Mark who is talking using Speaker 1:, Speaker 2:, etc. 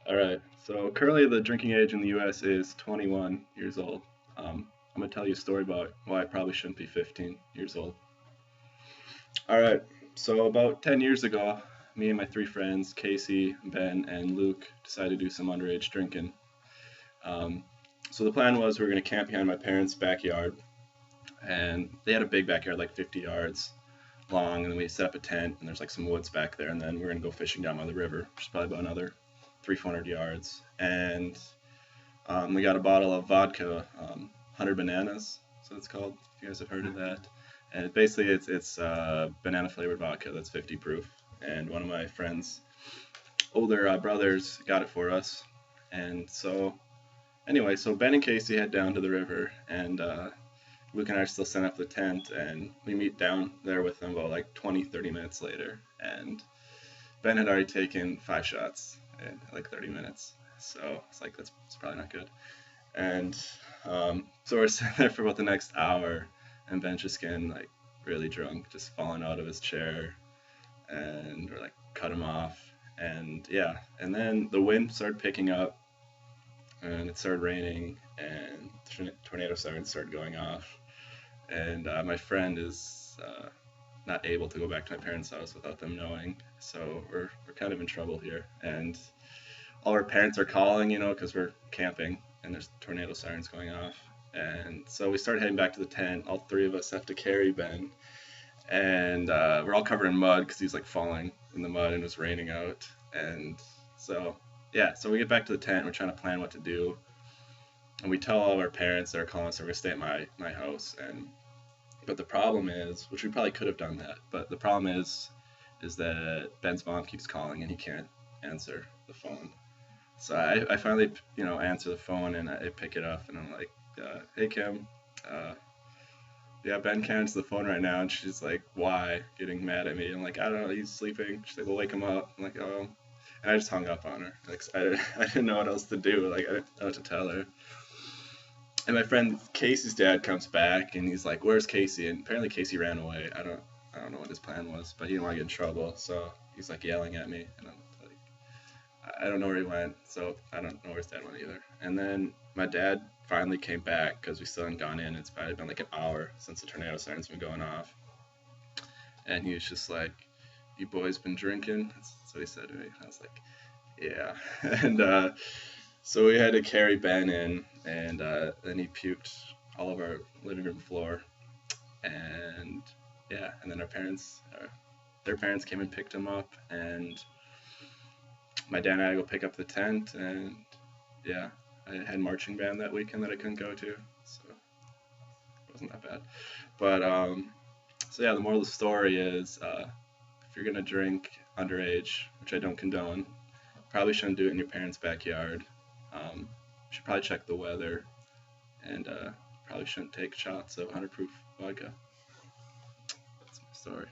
Speaker 1: All right. So currently, the drinking age in the U.S. is 21 years old. I'm gonna tell you a story about why I probably shouldn't be 15 years old. All right. So about 10 years ago, me and my three friends, Casey, Ben, and Luke, decided to do some underage drinking. Um, so the plan was we were gonna camp behind my parents' backyard, and they had a big backyard, like 50 yards long, and then we set up a tent, and there's like some woods back there, and then we're gonna go fishing down by the river, which is probably about another 300 yards, and we got a bottle of vodka, 100 bananas, so it's called. If you guys have heard of that, and basically it's banana flavored vodka that's 50 proof. And one of my friends' older brothers got it for us, and so anyway, so Ben and Casey head down to the river, and Luke and I are still setting up the tent, and we meet down there with them about like 20, 30 minutes later, and Ben had already taken 5 shots in like 30 minutes. So it's like that's it's probably not good. And so we're sitting there for about the next hour, and Ben's just getting like really drunk, just falling out of his chair, and we're like cut him off. And yeah, and then the wind started picking up, and it started raining, and tornado sirens started going off. And my friend is not able to go back to my parents' house without them knowing. So we're kind of in trouble here. And all our parents are calling, because we're camping and there's tornado sirens going off. And so we started heading back to the tent. All three of us have to carry Ben, and we're all covered in mud because he's like falling in the mud and it was raining out. And so yeah, so we get back to the tent. We're trying to plan what to do, and we tell all of our parents that are calling us, we're gonna stay at my house. And but the problem is, which we probably could have done that, but the problem is that Ben's mom keeps calling and he can't answer the phone. So I finally, answer the phone, and I pick it up, and I'm like, "Hey Kim, uh, yeah, Ben can't answer the phone right now." And she's like, "Why?" Getting mad at me. I'm like, "I don't know, he's sleeping." She's like, "We'll wake him up." I'm like, "Oh," and I just hung up on her. Like I didn't know what else to do. Like I didn't know what to tell her. And my friend Casey's dad comes back, and he's like, "Where's Casey?" And apparently Casey ran away. I don't know what his plan was, but he didn't want to get in trouble, so he's like yelling at me, and I'm like, I don't know where he went, so I don't know where his dad went either. And then my dad finally came back because we still hadn't gone in. It's probably been like an hour since the tornado siren's been going off. And he was just like, "You boys been drinking?" That's what he said to me. I was like, "Yeah." And so we had to carry Ben in, and then he puked all over our living room floor. And yeah, and then their parents came and picked him up, and my dad and I had to go pick up the tent, and yeah, I had marching band that weekend that I couldn't go to, so it wasn't that bad. But so yeah, the moral of the story is, if you're gonna drink underage, which I don't condone, probably shouldn't do it in your parents' backyard. You should probably check the weather, and probably shouldn't take shots of 100 proof vodka. That's my story.